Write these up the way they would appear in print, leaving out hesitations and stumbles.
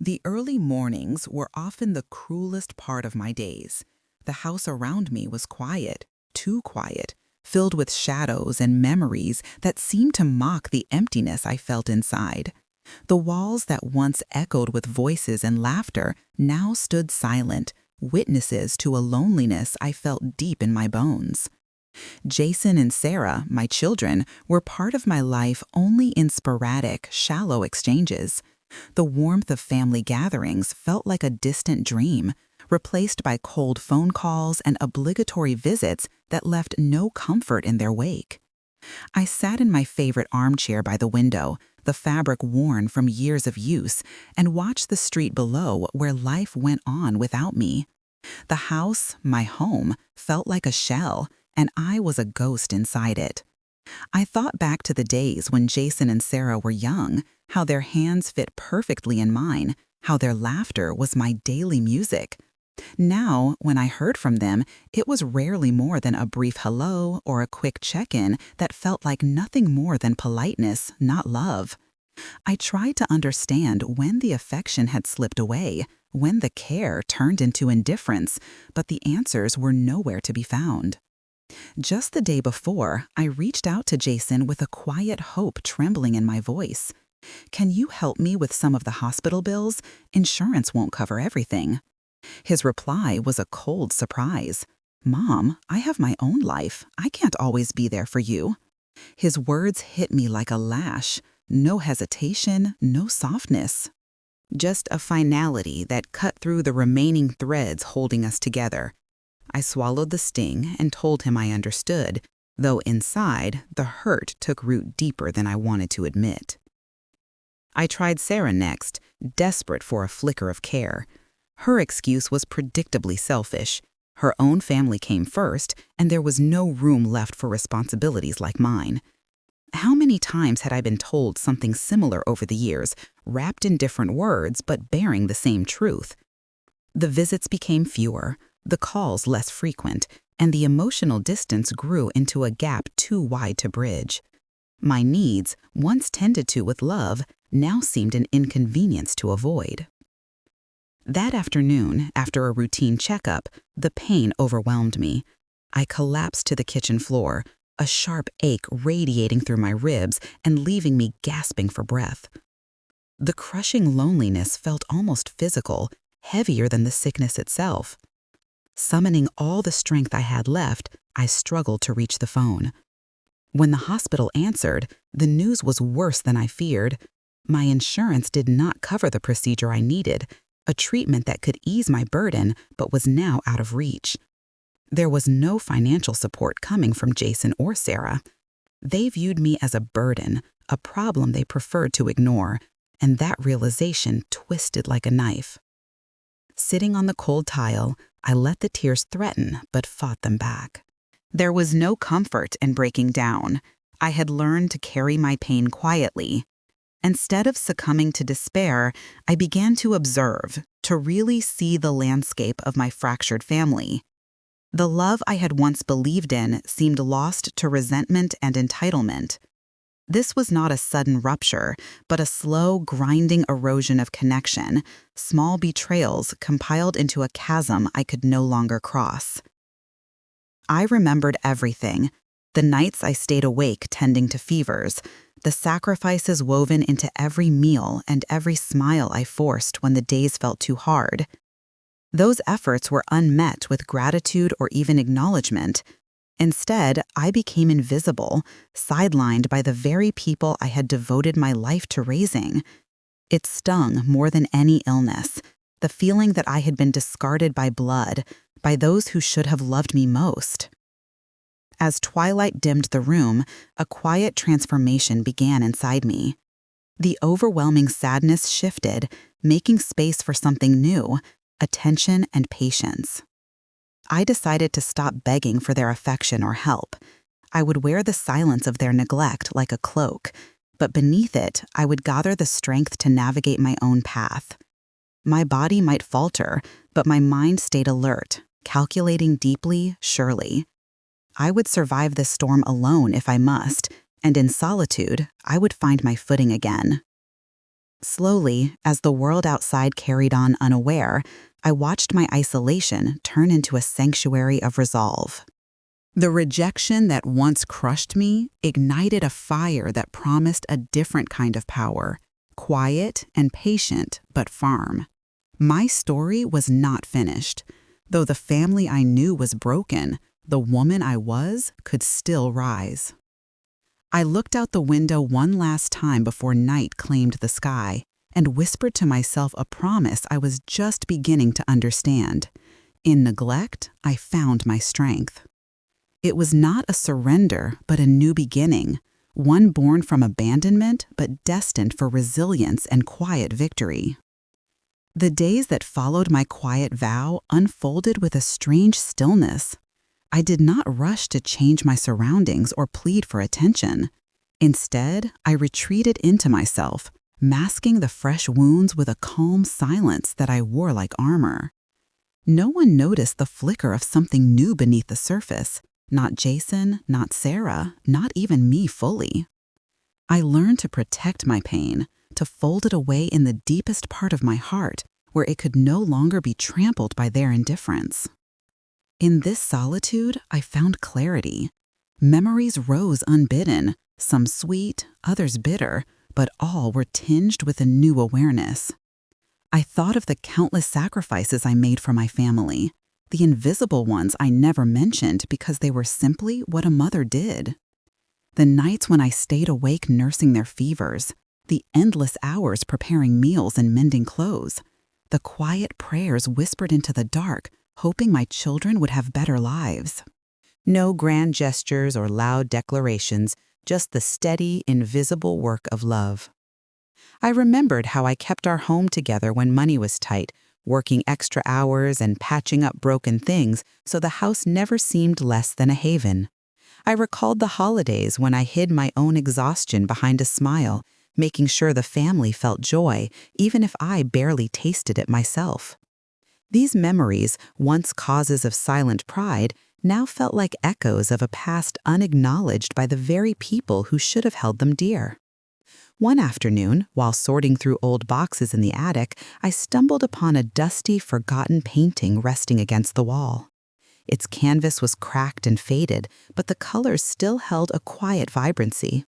The early mornings were often the cruelest part of my days. The house around me was quiet, too quiet, filled with shadows and memories that seemed to mock the emptiness I felt inside. The walls that once echoed with voices and laughter now stood silent, witnesses to a loneliness I felt deep in my bones. Jason and Sarah, my children, were part of my life only in sporadic, shallow exchanges. The warmth of family gatherings felt like a distant dream, replaced by cold phone calls and obligatory visits that left no comfort in their wake. I sat in my favorite armchair by the window, the fabric worn from years of use, and watched the street below where life went on without me. The house, my home, felt like a shell, and I was a ghost inside it. I thought back to the days when Jason and Sarah were young, how their hands fit perfectly in mine, how their laughter was my daily music. Now, when I heard from them, it was rarely more than a brief hello or a quick check-in that felt like nothing more than politeness, not love. I tried to understand when the affection had slipped away, when the care turned into indifference, but the answers were nowhere to be found. Just the day before, I reached out to Jason with a quiet hope trembling in my voice. "Can you help me with some of the hospital bills? Insurance won't cover everything." His reply was a cold surprise. "Mom, I have my own life. I can't always be there for you." His words hit me like a lash. No hesitation, no softness. Just a finality that cut through the remaining threads holding us together. I swallowed the sting and told him I understood, though inside, the hurt took root deeper than I wanted to admit. I tried Sarah next, desperate for a flicker of care. Her excuse was predictably selfish. Her own family came first, and there was no room left for responsibilities like mine. How many times had I been told something similar over the years, wrapped in different words but bearing the same truth? The visits became fewer, the calls less frequent, and the emotional distance grew into a gap too wide to bridge. My needs, once tended to with love, now seemed an inconvenience to avoid. That afternoon, after a routine checkup, the pain overwhelmed me. I collapsed to the kitchen floor, a sharp ache radiating through my ribs and leaving me gasping for breath. The crushing loneliness felt almost physical, heavier than the sickness itself. Summoning all the strength I had left, I struggled to reach the phone. When the hospital answered, the news was worse than I feared. My insurance did not cover the procedure I needed, a treatment that could ease my burden but was now out of reach. There was no financial support coming from Jason or Sarah. They viewed me as a burden, a problem they preferred to ignore, and that realization twisted like a knife. Sitting on the cold tile, I let the tears threaten but fought them back. There was no comfort in breaking down. I had learned to carry my pain quietly. Instead of succumbing to despair, I began to observe, to really see the landscape of my fractured family. The love I had once believed in seemed lost to resentment and entitlement. This was not a sudden rupture, but a slow, grinding erosion of connection, small betrayals compiled into a chasm I could no longer cross. I remembered everything: the nights I stayed awake tending to fevers, the sacrifices woven into every meal and every smile I forced when the days felt too hard. Those efforts were unmet with gratitude or even acknowledgement. Instead, I became invisible, sidelined by the very people I had devoted my life to raising. It stung more than any illness, the feeling that I had been discarded by blood, by those who should have loved me most. As twilight dimmed the room, a quiet transformation began inside me. The overwhelming sadness shifted, making space for something new: attention and patience. I decided to stop begging for their affection or help. I would wear the silence of their neglect like a cloak, but beneath it, I would gather the strength to navigate my own path. My body might falter, but my mind stayed alert, calculating deeply, surely. I would survive this storm alone if I must, and in solitude, I would find my footing again. Slowly, as the world outside carried on unaware, I watched my isolation turn into a sanctuary of resolve. The rejection that once crushed me ignited a fire that promised a different kind of power, quiet and patient, but firm. My story was not finished. Though the family I knew was broken, the woman I was could still rise. I looked out the window one last time before night claimed the sky and whispered to myself a promise I was just beginning to understand. In neglect, I found my strength. It was not a surrender, but a new beginning, one born from abandonment but destined for resilience and quiet victory. The days that followed my quiet vow unfolded with a strange stillness. I did not rush to change my surroundings or plead for attention. Instead, I retreated into myself, masking the fresh wounds with a calm silence that I wore like armor. No one noticed the flicker of something new beneath the surface, not Jason, not Sarah, not even me fully. I learned to protect my pain, to fold it away in the deepest part of my heart, where it could no longer be trampled by their indifference. In this solitude, I found clarity. Memories rose unbidden, some sweet, others bitter, but all were tinged with a new awareness. I thought of the countless sacrifices I made for my family, the invisible ones I never mentioned because they were simply what a mother did. The nights when I stayed awake nursing their fevers, the endless hours preparing meals and mending clothes, the quiet prayers whispered into the dark, hoping my children would have better lives. No grand gestures or loud declarations, just the steady, invisible work of love. I remembered how I kept our home together when money was tight, working extra hours and patching up broken things so the house never seemed less than a haven. I recalled the holidays when I hid my own exhaustion behind a smile, making sure the family felt joy, even if I barely tasted it myself. These memories, once causes of silent pride, now felt like echoes of a past unacknowledged by the very people who should have held them dear. One afternoon, while sorting through old boxes in the attic, I stumbled upon a dusty, forgotten painting resting against the wall. Its canvas was cracked and faded, but the colors still held a quiet vibrancy.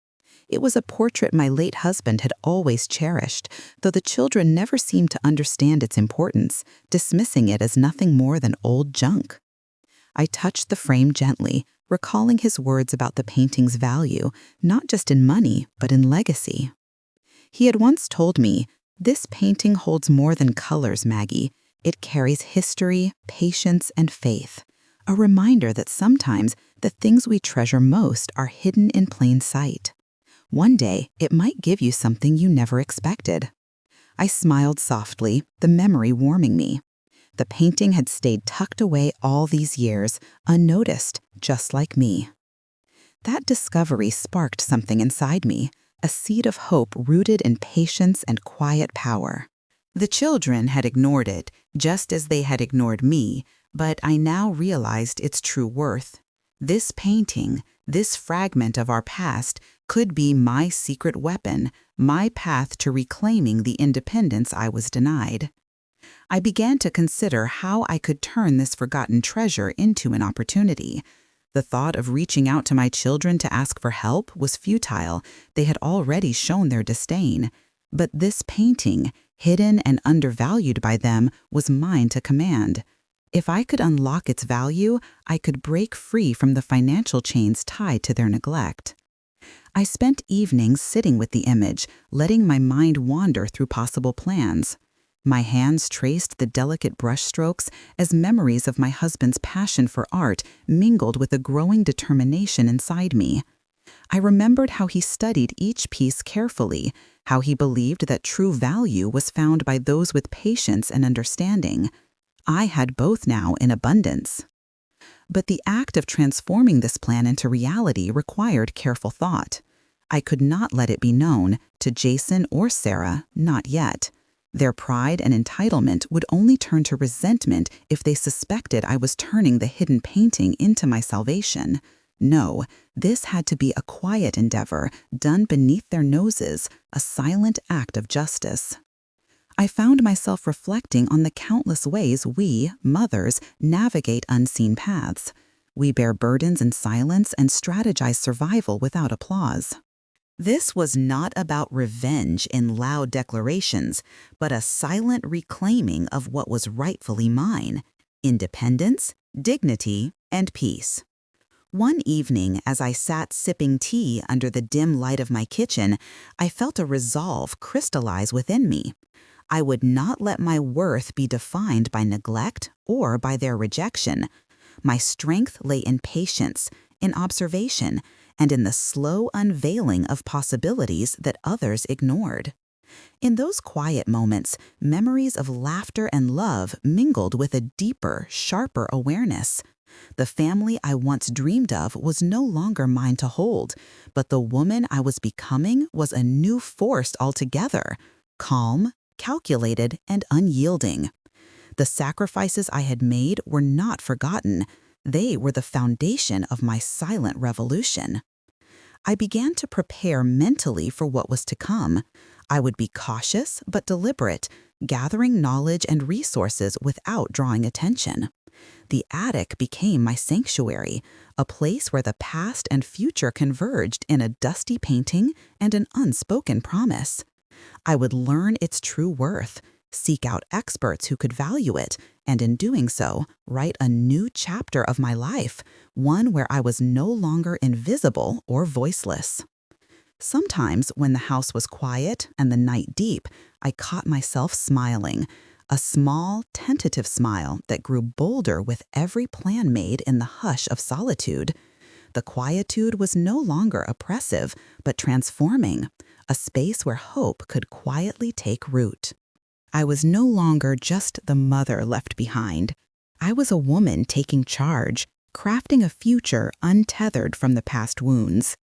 It was a portrait my late husband had always cherished, though the children never seemed to understand its importance, dismissing it as nothing more than old junk. I touched the frame gently, recalling his words about the painting's value, not just in money, but in legacy. He had once told me, "This painting holds more than colors, Maggie. It carries history, patience, and faith. A reminder that sometimes the things we treasure most are hidden in plain sight. One day, it might give you something you never expected." I smiled softly, the memory warming me. The painting had stayed tucked away all these years, unnoticed, just like me. That discovery sparked something inside me, a seed of hope rooted in patience and quiet power. The children had ignored it, just as they had ignored me, but I now realized its true worth. This painting, this fragment of our past, could be my secret weapon, my path to reclaiming the independence I was denied. I began to consider how I could turn this forgotten treasure into an opportunity. The thought of reaching out to my children to ask for help was futile. They had already shown their disdain. But this painting, hidden and undervalued by them, was mine to command. If I could unlock its value, I could break free from the financial chains tied to their neglect. I spent evenings sitting with the image, letting my mind wander through possible plans. My hands traced the delicate brushstrokes as memories of my husband's passion for art mingled with a growing determination inside me. I remembered how he studied each piece carefully, how he believed that true value was found by those with patience and understanding. I had both now in abundance. But the act of transforming this plan into reality required careful thought. I could not let it be known, to Jason or Sarah, not yet. Their pride and entitlement would only turn to resentment if they suspected I was turning the hidden painting into my salvation. No, this had to be a quiet endeavor, done beneath their noses, a silent act of justice. I found myself reflecting on the countless ways we, mothers, navigate unseen paths. We bear burdens in silence and strategize survival without applause. This was not about revenge in loud declarations, but a silent reclaiming of what was rightfully mine: independence, dignity, and peace. One evening, as I sat sipping tea under the dim light of my kitchen, I felt a resolve crystallize within me. I would not let my worth be defined by neglect or by their rejection. My strength lay in patience, in observation, and in the slow unveiling of possibilities that others ignored. In those quiet moments, memories of laughter and love mingled with a deeper, sharper awareness. The family I once dreamed of was no longer mine to hold, but the woman I was becoming was a new force altogether: calm, calculated, and unyielding. The sacrifices I had made were not forgotten. They were the foundation of my silent revolution. I began to prepare mentally for what was to come. I would be cautious but deliberate, gathering knowledge and resources without drawing attention. The attic became my sanctuary, a place where the past and future converged in a dusty painting and an unspoken promise. I would learn its true worth, seek out experts who could value it, and in doing so, write a new chapter of my life, one where I was no longer invisible or voiceless. Sometimes, when the house was quiet and the night deep, I caught myself smiling, a small, tentative smile that grew bolder with every plan made in the hush of solitude. The quietude was no longer oppressive, but transforming, a space where hope could quietly take root. I was no longer just the mother left behind. I was a woman taking charge, crafting a future untethered from the past wounds.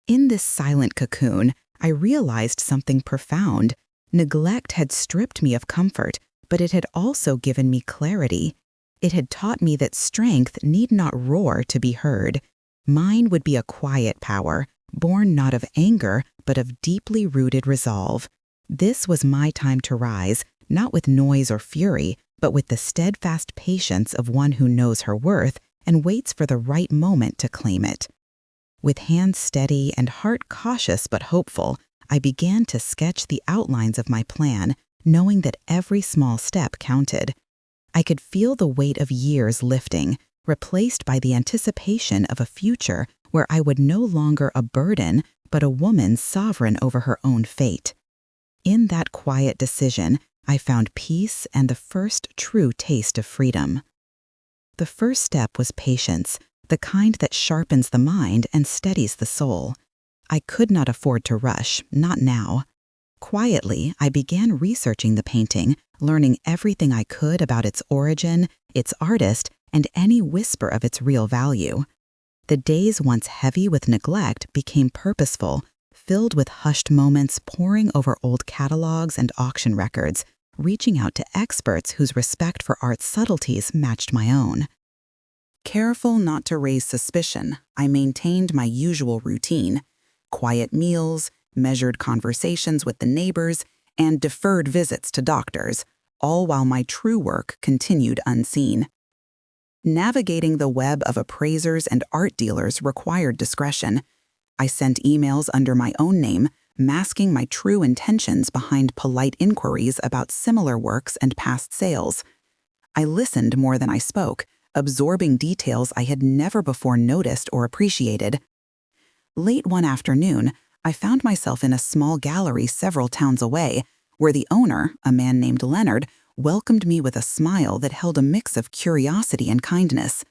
In this silent cocoon, I realized something profound. Neglect had stripped me of comfort, but it had also given me clarity. It had taught me that strength need not roar to be heard. Mine would be a quiet power, born not of anger, but of deeply rooted resolve. This was my time to rise, not with noise or fury, but with the steadfast patience of one who knows her worth and waits for the right moment to claim it. With hands steady and heart cautious but hopeful, I began to sketch the outlines of my plan, knowing that every small step counted. I could feel the weight of years lifting, replaced by the anticipation of a future where I would no longer a burden, but a woman sovereign over her own fate. In that quiet decision, I found peace and the first true taste of freedom. The first step was patience, the kind that sharpens the mind and steadies the soul. I could not afford to rush, not now. Quietly, I began researching the painting, learning everything I could about its origin, its artist, and any whisper of its real value. The days once heavy with neglect became purposeful, filled with hushed moments poring over old catalogs and auction records, reaching out to experts whose respect for art's subtleties matched my own. Careful not to raise suspicion, I maintained my usual routine: quiet meals, measured conversations with the neighbors, and deferred visits to doctors, all while my true work continued unseen. Navigating the web of appraisers and art dealers required discretion. I sent emails under my own name, masking my true intentions behind polite inquiries about similar works and past sales. I listened more than I spoke, absorbing details I had never before noticed or appreciated. Late one afternoon, I found myself in a small gallery several towns away, where the owner, a man named Leonard, welcomed me with a smile that held a mix of curiosity and kindness.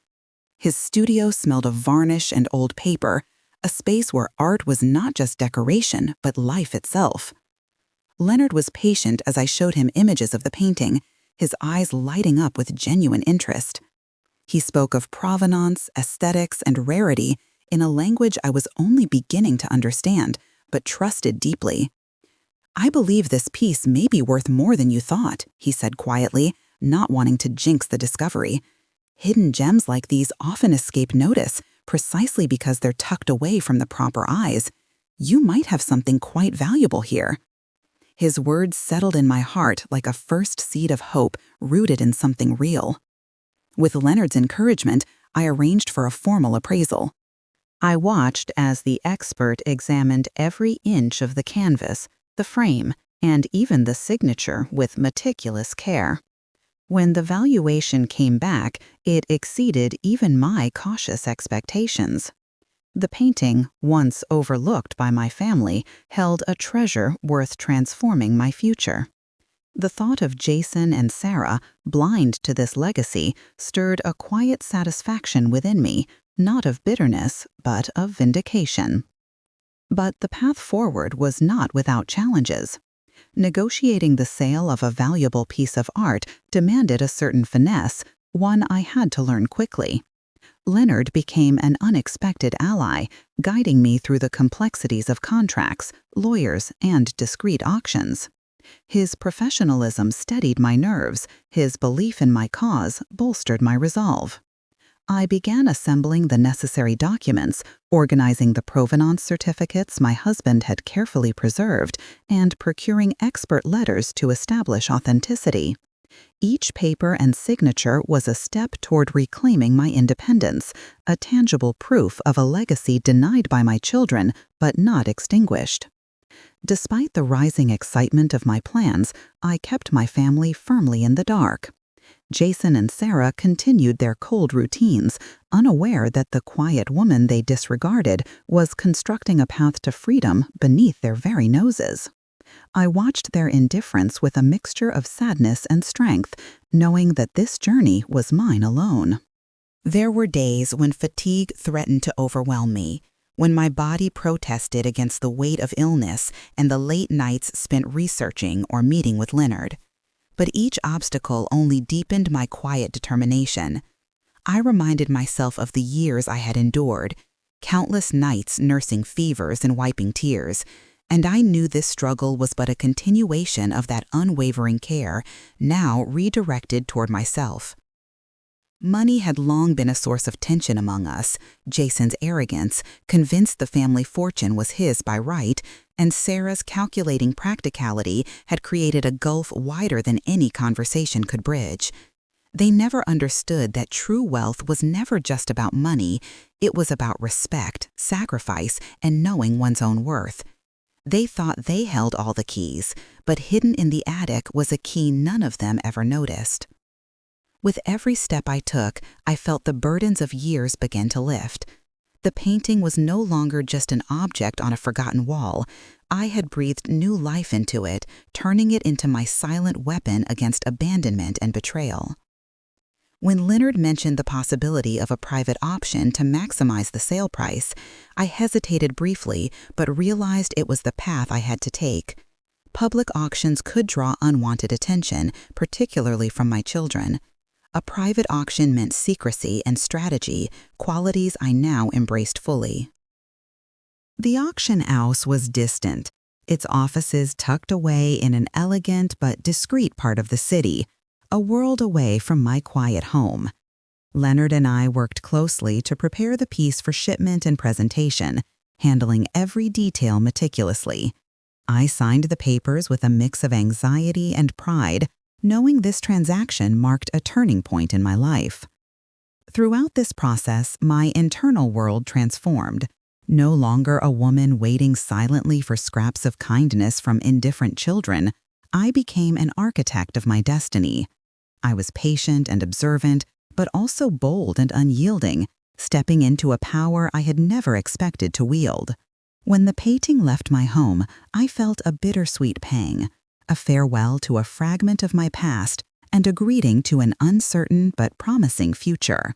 His studio smelled of varnish and old paper, a space where art was not just decoration, but life itself. Leonard was patient as I showed him images of the painting, his eyes lighting up with genuine interest. He spoke of provenance, aesthetics, and rarity in a language I was only beginning to understand, but trusted deeply. "I believe this piece may be worth more than you thought," he said quietly, not wanting to jinx the discovery. Hidden gems like these often escape notice, precisely because they're tucked away from the proper eyes. You might have something quite valuable here." His words settled in my heart like a first seed of hope rooted in something real. With Leonard's encouragement, I arranged for a formal appraisal. I watched as the expert examined every inch of the canvas, the frame, and even the signature with meticulous care. When the valuation came back, it exceeded even my cautious expectations. The painting, once overlooked by my family, held a treasure worth transforming my future. The thought of Jason and Sarah, blind to this legacy, stirred a quiet satisfaction within me, not of bitterness, but of vindication. But the path forward was not without challenges. Negotiating the sale of a valuable piece of art demanded a certain finesse, one I had to learn quickly. Leonard became an unexpected ally, guiding me through the complexities of contracts, lawyers, and discreet auctions. His professionalism steadied my nerves, his belief in my cause bolstered my resolve. I began assembling the necessary documents, organizing the provenance certificates my husband had carefully preserved, and procuring expert letters to establish authenticity. Each paper and signature was a step toward reclaiming my independence, a tangible proof of a legacy denied by my children but not extinguished. Despite the rising excitement of my plans, I kept my family firmly in the dark. Jason and Sarah continued their cold routines, unaware that the quiet woman they disregarded was constructing a path to freedom beneath their very noses. I watched their indifference with a mixture of sadness and strength, knowing that this journey was mine alone. There were days when fatigue threatened to overwhelm me, when my body protested against the weight of illness and the late nights spent researching or meeting with Leonard. But each obstacle only deepened my quiet determination. I reminded myself of the years I had endured, countless nights nursing fevers and wiping tears, and I knew this struggle was but a continuation of that unwavering care, now redirected toward myself. Money had long been a source of tension among us. Jason's arrogance, convinced the family fortune was his by right, and Sarah's calculating practicality had created a gulf wider than any conversation could bridge. They never understood that true wealth was never just about money, it was about respect, sacrifice, and knowing one's own worth. They thought they held all the keys, but hidden in the attic was a key none of them ever noticed. With every step I took, I felt the burdens of years begin to lift. The painting was no longer just an object on a forgotten wall. I had breathed new life into it, turning it into my silent weapon against abandonment and betrayal. When Leonard mentioned the possibility of a private auction to maximize the sale price, I hesitated briefly but realized it was the path I had to take. Public auctions could draw unwanted attention, particularly from my children. A private auction meant secrecy and strategy, qualities I now embraced fully. The auction house was distant, its offices tucked away in an elegant but discreet part of the city, a world away from my quiet home. Leonard and I worked closely to prepare the piece for shipment and presentation, handling every detail meticulously. I signed the papers with a mix of anxiety and pride, knowing this transaction marked a turning point in my life. Throughout this process, my internal world transformed. No longer a woman waiting silently for scraps of kindness from indifferent children, I became an architect of my destiny. I was patient and observant, but also bold and unyielding, stepping into a power I had never expected to wield. When the painting left my home, I felt a bittersweet pang, a farewell to a fragment of my past and a greeting to an uncertain but promising future.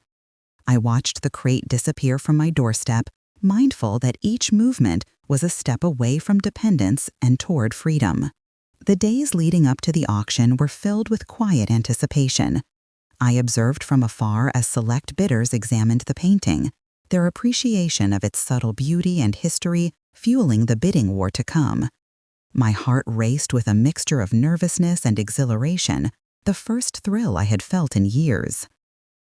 I watched the crate disappear from my doorstep, mindful that each movement was a step away from dependence and toward freedom. The days leading up to the auction were filled with quiet anticipation. I observed from afar as select bidders examined the painting, their appreciation of its subtle beauty and history fueling the bidding war to come. My heart raced with a mixture of nervousness and exhilaration, the first thrill I had felt in years.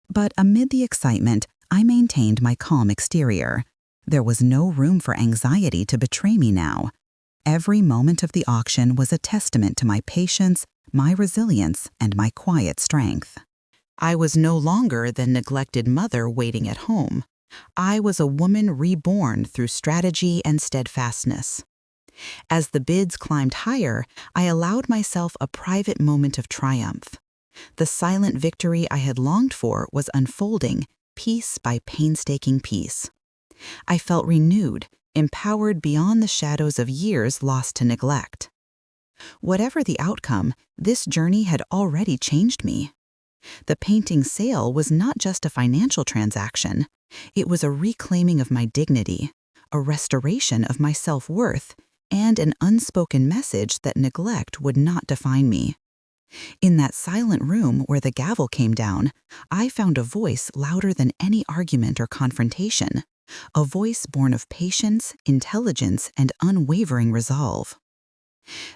But amid the excitement, I maintained my calm exterior. There was no room for anxiety to betray me now. Every moment of the auction was a testament to my patience, my resilience, and my quiet strength. I was no longer the neglected mother waiting at home. I was a woman reborn through strategy and steadfastness. As the bids climbed higher, I allowed myself a private moment of triumph. The silent victory I had longed for was unfolding, piece by painstaking piece. I felt renewed, empowered beyond the shadows of years lost to neglect. Whatever the outcome, this journey had already changed me. The painting sale was not just a financial transaction. It was a reclaiming of my dignity, a restoration of my self-worth, and an unspoken message that neglect would not define me. In that silent room where the gavel came down, I found a voice louder than any argument or confrontation, a voice born of patience, intelligence, and unwavering resolve.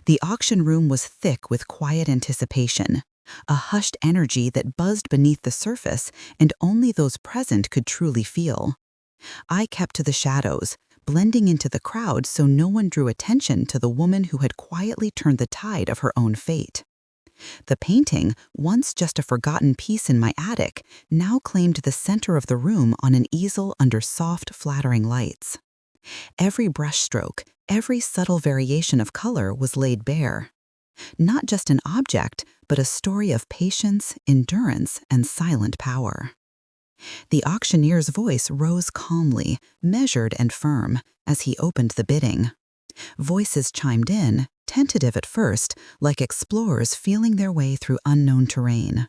The auction room was thick with quiet anticipation, a hushed energy that buzzed beneath the surface and only those present could truly feel. I kept to the shadows, blending into the crowd so no one drew attention to the woman who had quietly turned the tide of her own fate. The painting, once just a forgotten piece in my attic, now claimed the center of the room on an easel under soft, flattering lights. Every brushstroke, every subtle variation of color was laid bare. Not just an object, but a story of patience, endurance, and silent power. The auctioneer's voice rose calmly, measured and firm, as he opened the bidding. Voices chimed in, tentative at first, like explorers feeling their way through unknown terrain.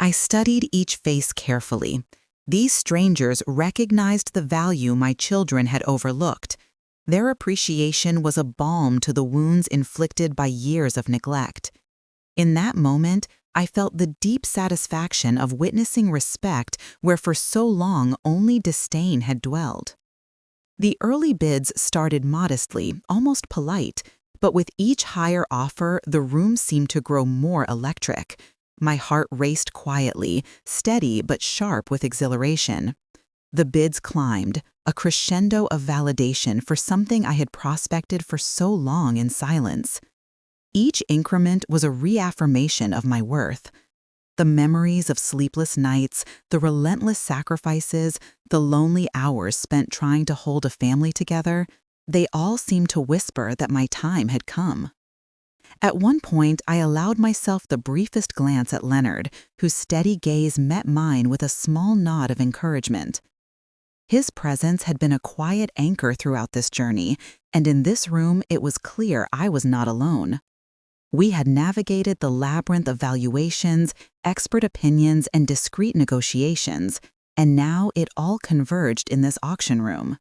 I studied each face carefully. These strangers recognized the value my children had overlooked. Their appreciation was a balm to the wounds inflicted by years of neglect. In that moment, I felt the deep satisfaction of witnessing respect where for so long only disdain had dwelled. The early bids started modestly, almost polite, but with each higher offer, the room seemed to grow more electric. My heart raced quietly, steady but sharp with exhilaration. The bids climbed, a crescendo of validation for something I had prospected for so long in silence. Each increment was a reaffirmation of my worth. The memories of sleepless nights, the relentless sacrifices, the lonely hours spent trying to hold a family together, they all seemed to whisper that my time had come. At one point, I allowed myself the briefest glance at Leonard, whose steady gaze met mine with a small nod of encouragement. His presence had been a quiet anchor throughout this journey, and in this room it was clear I was not alone. We had navigated the labyrinth of valuations, expert opinions, and discreet negotiations, and now it all converged in this auction room.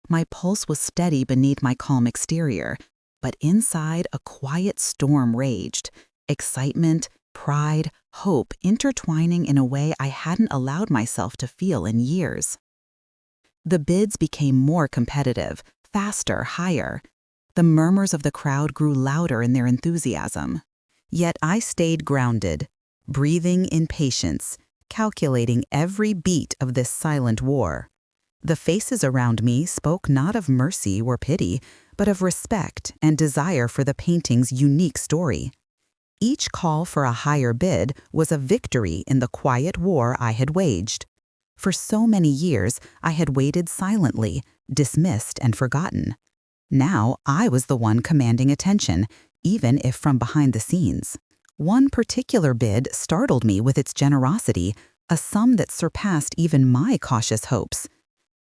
My pulse was steady beneath my calm exterior, but inside a quiet storm raged, excitement, pride, hope intertwining in a way I hadn't allowed myself to feel in years. The bids became more competitive, faster, higher. The murmurs of the crowd grew louder in their enthusiasm. Yet I stayed grounded, breathing in patience, calculating every beat of this silent war. The faces around me spoke not of mercy or pity, but of respect and desire for the painting's unique story. Each call for a higher bid was a victory in the quiet war I had waged. For so many years, I had waited silently, dismissed and forgotten. Now I was the one commanding attention, even if from behind the scenes. One particular bid startled me with its generosity, a sum that surpassed even my cautious hopes.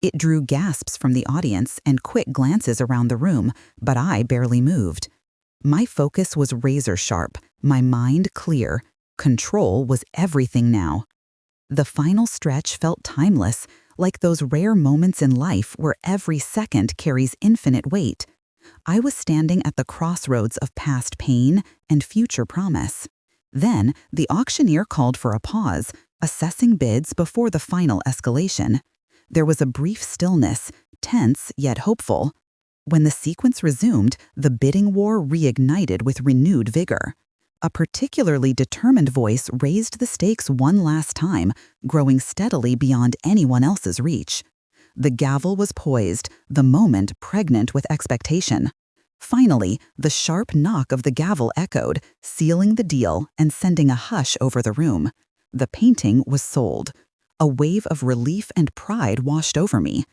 It drew gasps from the audience and quick glances around the room, but I barely moved. My focus was razor sharp, my mind clear. Control was everything now. The final stretch felt timeless, like those rare moments in life where every second carries infinite weight. I was standing at the crossroads of past pain and future promise. Then, the auctioneer called for a pause, assessing bids before the final escalation. There was a brief stillness, tense yet hopeful. When the sequence resumed, the bidding war reignited with renewed vigor. A particularly determined voice raised the stakes one last time, growing steadily beyond anyone else's reach. The gavel was poised, the moment pregnant with expectation. Finally, the sharp knock of the gavel echoed, sealing the deal and sending a hush over the room. The painting was sold. A wave of relief and pride washed over me.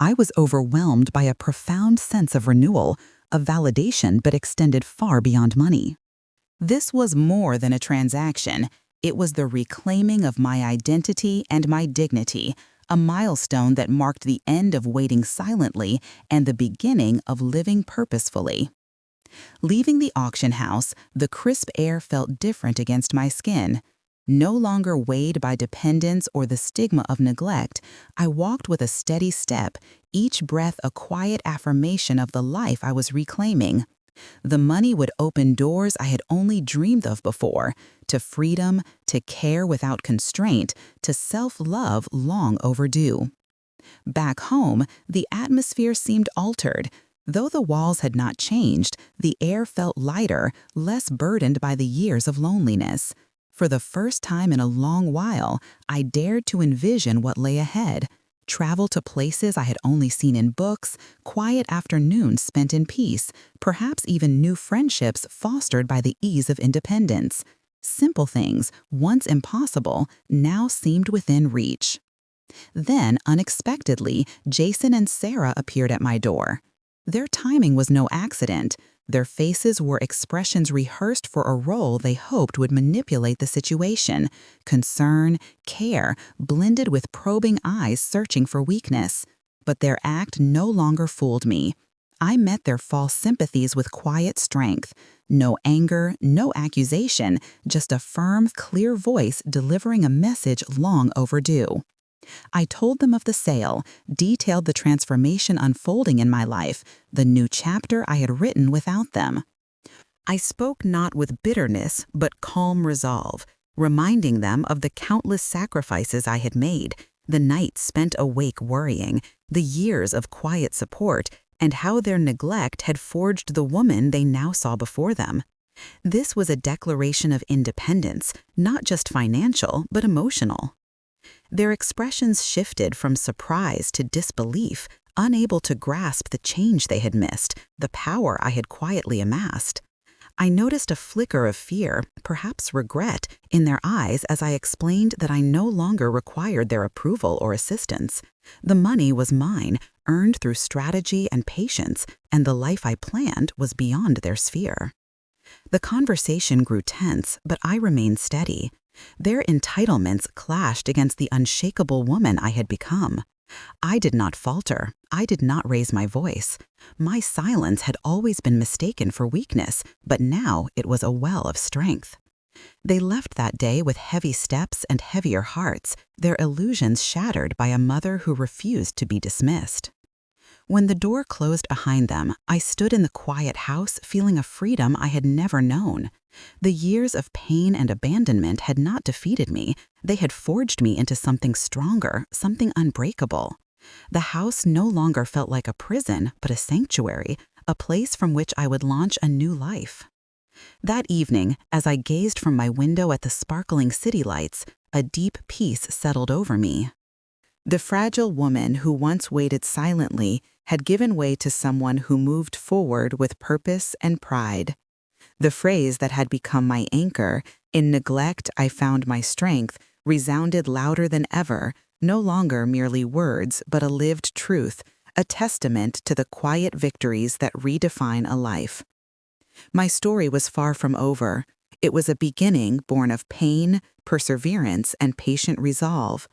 I was overwhelmed by a profound sense of renewal, of validation but extended far beyond money. This was more than a transaction. It was the reclaiming of my identity and my dignity, a milestone that marked the end of waiting silently and the beginning of living purposefully. Leaving the auction house, the crisp air felt different against my skin. No longer weighed by dependence or the stigma of neglect, I walked with a steady step, each breath a quiet affirmation of the life I was reclaiming. The money would open doors I had only dreamed of before, to freedom, to care without constraint, to self-love long overdue. Back home, the atmosphere seemed altered. Though the walls had not changed, the air felt lighter, less burdened by the years of loneliness. For the first time in a long while, I dared to envision what lay ahead. Travel to places I had only seen in books, quiet afternoons spent in peace, perhaps even new friendships fostered by the ease of independence. Simple things, once impossible, now seemed within reach. Then, unexpectedly, Jason and Sarah appeared at my door. Their timing was no accident. Their faces were expressions rehearsed for a role they hoped would manipulate the situation. Concern, care, blended with probing eyes searching for weakness. But their act no longer fooled me. I met their false sympathies with quiet strength. No anger, no accusation, just a firm, clear voice delivering a message long overdue. I told them of the sale, detailed the transformation unfolding in my life, the new chapter I had written without them. I spoke not with bitterness, but calm resolve, reminding them of the countless sacrifices I had made, the nights spent awake worrying, the years of quiet support, and how their neglect had forged the woman they now saw before them. This was a declaration of independence, not just financial, but emotional. Their expressions shifted from surprise to disbelief, unable to grasp the change they had missed, the power I had quietly amassed. I noticed a flicker of fear, perhaps regret, in their eyes as I explained that I no longer required their approval or assistance. The money was mine, earned through strategy and patience, and the life I planned was beyond their sphere. The conversation grew tense, but I remained steady. Their entitlements clashed against the unshakable woman I had become. I did not falter. I did not raise my voice. My silence had always been mistaken for weakness, but now it was a well of strength. They left that day with heavy steps and heavier hearts, their illusions shattered by a mother who refused to be dismissed. When the door closed behind them, I stood in the quiet house feeling a freedom I had never known. The years of pain and abandonment had not defeated me. They had forged me into something stronger, something unbreakable. The house no longer felt like a prison, but a sanctuary, a place from which I would launch a new life. That evening, as I gazed from my window at the sparkling city lights, a deep peace settled over me. The fragile woman who once waited silently had given way to someone who moved forward with purpose and pride. The phrase that had become my anchor, "In neglect I found my strength," resounded louder than ever, no longer merely words but a lived truth, a testament to the quiet victories that redefine a life. My story was far from over. It was a beginning born of pain, perseverance, and patient resolve.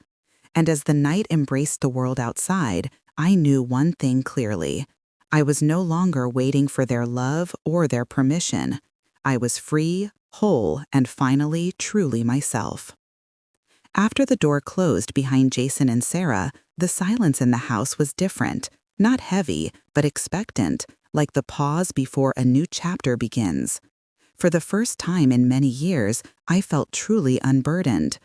And as the night embraced the world outside, I knew one thing clearly. I was no longer waiting for their love or their permission. I was free, whole, and finally truly myself. After the door closed behind Jason and Sarah, the silence in the house was different, not heavy, but expectant, like the pause before a new chapter begins. For the first time in many years, I felt truly unburdened.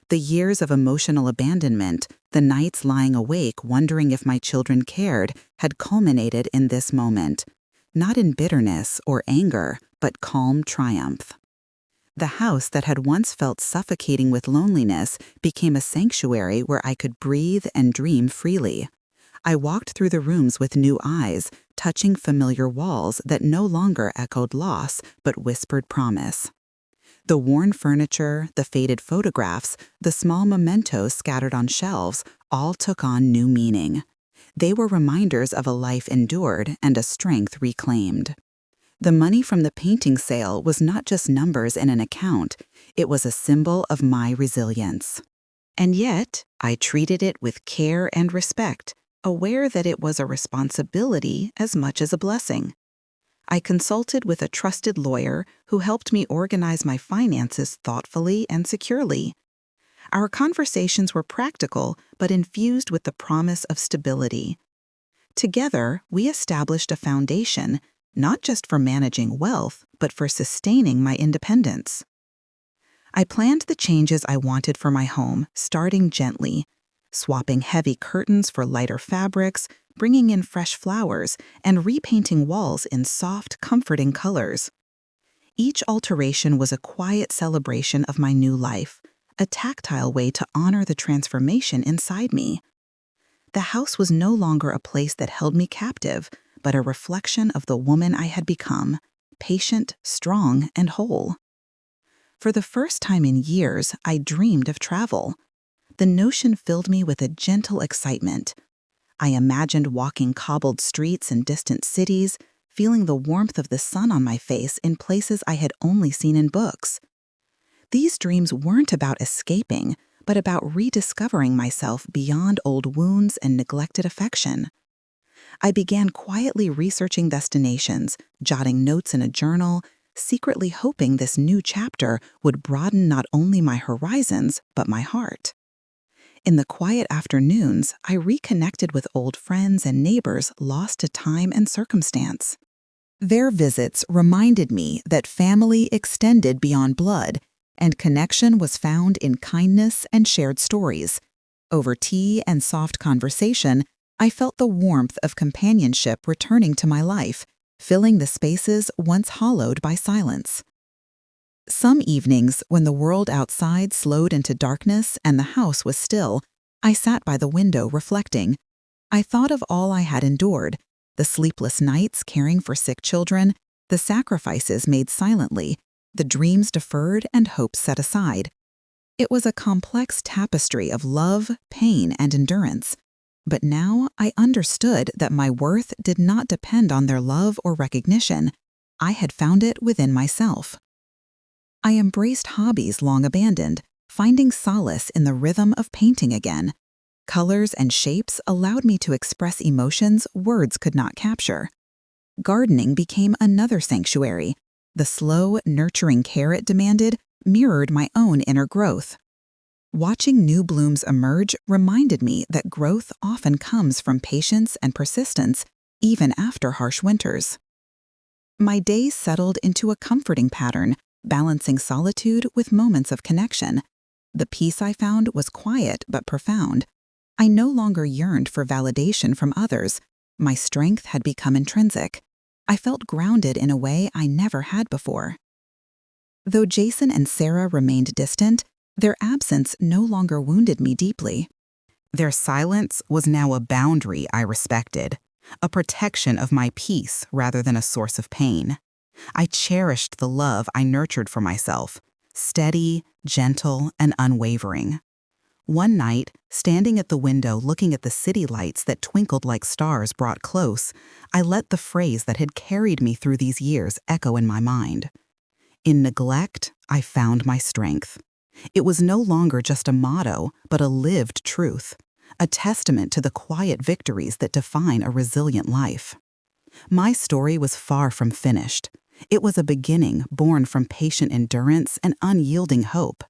The years of emotional abandonment, the nights lying awake wondering if my children cared, had culminated in this moment. Not in bitterness or anger, but calm triumph. The house that had once felt suffocating with loneliness became a sanctuary where I could breathe and dream freely. I walked through the rooms with new eyes, touching familiar walls that no longer echoed loss but whispered promise. The worn furniture, the faded photographs, the small mementos scattered on shelves all took on new meaning. They were reminders of a life endured and a strength reclaimed. The money from the painting sale was not just numbers in an account, it was a symbol of my resilience. And yet, I treated it with care and respect, aware that it was a responsibility as much as a blessing. I consulted with a trusted lawyer who helped me organize my finances thoughtfully and securely. Our conversations were practical, but infused with the promise of stability. Together, we established a foundation, not just for managing wealth, but for sustaining my independence. I planned the changes I wanted for my home, starting gently, swapping heavy curtains for lighter fabrics, bringing in fresh flowers, and repainting walls in soft, comforting colors. Each alteration was a quiet celebration of my new life, a tactile way to honor the transformation inside me. The house was no longer a place that held me captive, but a reflection of the woman I had become, patient, strong, and whole. For the first time in years, I dreamed of travel. The notion filled me with a gentle excitement. I imagined walking cobbled streets in distant cities, feeling the warmth of the sun on my face in places I had only seen in books. These dreams weren't about escaping, but about rediscovering myself beyond old wounds and neglected affection. I began quietly researching destinations, jotting notes in a journal, secretly hoping this new chapter would broaden not only my horizons, but my heart. In the quiet afternoons, I reconnected with old friends and neighbors lost to time and circumstance. Their visits reminded me that family extended beyond blood, and connection was found in kindness and shared stories. Over tea and soft conversation, I felt the warmth of companionship returning to my life, filling the spaces once hollowed by silence. Some evenings, when the world outside slowed into darkness and the house was still, I sat by the window reflecting. I thought of all I had endured, the sleepless nights caring for sick children, the sacrifices made silently, the dreams deferred and hopes set aside. It was a complex tapestry of love, pain, and endurance. But now I understood that my worth did not depend on their love or recognition. I had found it within myself. I embraced hobbies long abandoned, finding solace in the rhythm of painting again. Colors and shapes allowed me to express emotions words could not capture. Gardening became another sanctuary. The slow, nurturing care it demanded mirrored my own inner growth. Watching new blooms emerge reminded me that growth often comes from patience and persistence, even after harsh winters. My days settled into a comforting pattern, balancing solitude with moments of connection. The peace I found was quiet but profound. I no longer yearned for validation from others. My strength had become intrinsic. I felt grounded in a way I never had before. Though Jason and Sarah remained distant, their absence no longer wounded me deeply. Their silence was now a boundary I respected, a protection of my peace rather than a source of pain. I cherished the love I nurtured for myself, steady, gentle, and unwavering. One night, standing at the window looking at the city lights that twinkled like stars brought close, I let the phrase that had carried me through these years echo in my mind. In neglect, I found my strength. It was no longer just a motto, but a lived truth, a testament to the quiet victories that define a resilient life. My story was far from finished. It was a beginning born from patient endurance and unyielding hope.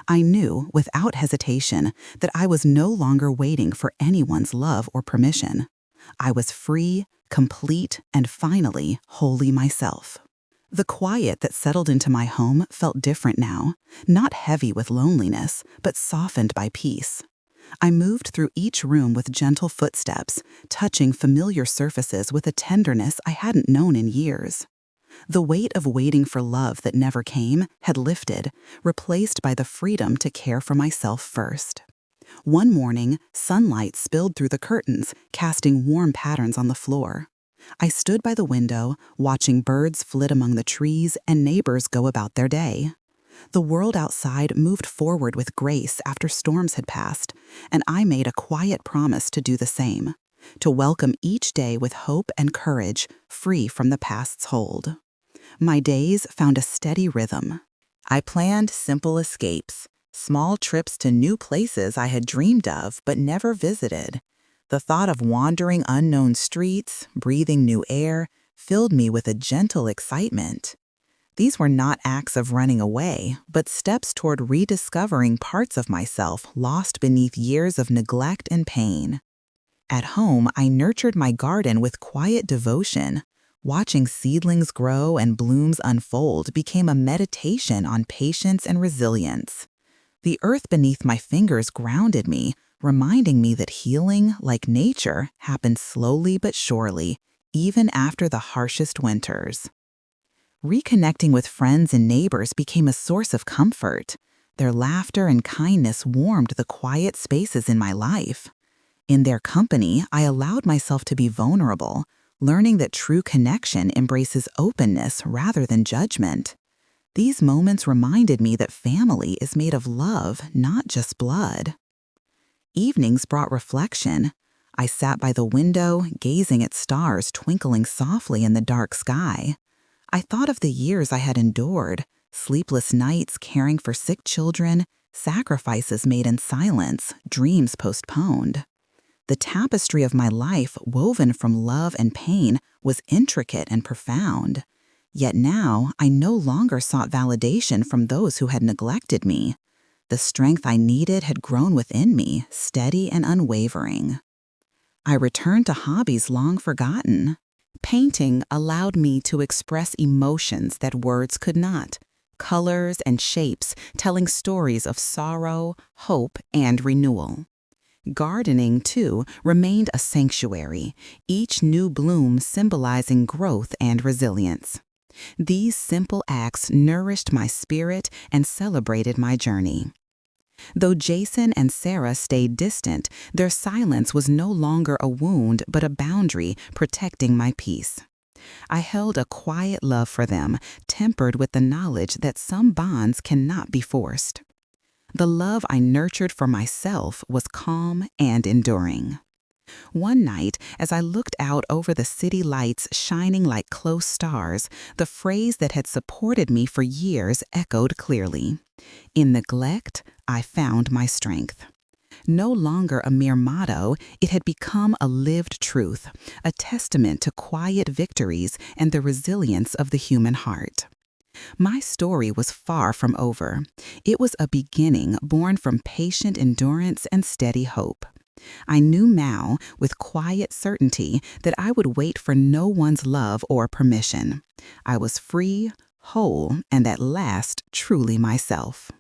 I knew, without hesitation, that I was no longer waiting for anyone's love or permission. I was free, complete, and finally wholly myself. The quiet that settled into my home felt different now, not heavy with loneliness, but softened by peace. I moved through each room with gentle footsteps, touching familiar surfaces with a tenderness I hadn't known in years. The weight of waiting for love that never came had lifted, replaced by the freedom to care for myself first. One morning, sunlight spilled through the curtains, casting warm patterns on the floor. I stood by the window, watching birds flit among the trees and neighbors go about their day. The world outside moved forward with grace after storms had passed, and I made a quiet promise to do the same, to welcome each day with hope and courage, free from the past's hold. My days found a steady rhythm. I planned simple escapes, small trips to new places I had dreamed of but never visited. The thought of wandering unknown streets, breathing new air, filled me with a gentle excitement. These were not acts of running away, but steps toward rediscovering parts of myself lost beneath years of neglect and pain. At home, I nurtured my garden with quiet devotion. Watching seedlings grow and blooms unfold became a meditation on patience and resilience. The earth beneath my fingers grounded me, reminding me that healing, like nature, happens slowly but surely, even after the harshest winters. Reconnecting with friends and neighbors became a source of comfort. Their laughter and kindness warmed the quiet spaces in my life. In their company, I allowed myself to be vulnerable, learning that true connection embraces openness rather than judgment. These moments reminded me that family is made of love, not just blood. Evenings brought reflection. I sat by the window, gazing at stars twinkling softly in the dark sky. I thought of the years I had endured, sleepless nights caring for sick children, sacrifices made in silence, dreams postponed. The tapestry of my life, woven from love and pain, was intricate and profound. Yet now, I no longer sought validation from those who had neglected me. The strength I needed had grown within me, steady and unwavering. I returned to hobbies long forgotten. Painting allowed me to express emotions that words could not, colors and shapes telling stories of sorrow, hope, and renewal. Gardening, too, remained a sanctuary, each new bloom symbolizing growth and resilience. These simple acts nourished my spirit and celebrated my journey. Though Jason and Sarah stayed distant, their silence was no longer a wound but a boundary protecting my peace. I held a quiet love for them, tempered with the knowledge that some bonds cannot be forced. The love I nurtured for myself was calm and enduring. One night, as I looked out over the city lights shining like close stars, the phrase that had supported me for years echoed clearly. In neglect, I found my strength. No longer a mere motto, it had become a lived truth, a testament to quiet victories and the resilience of the human heart. My story was far from over. It was a beginning born from patient endurance and steady hope. I knew now, with quiet certainty, that I would wait for no one's love or permission. I was free, whole, and at last truly myself.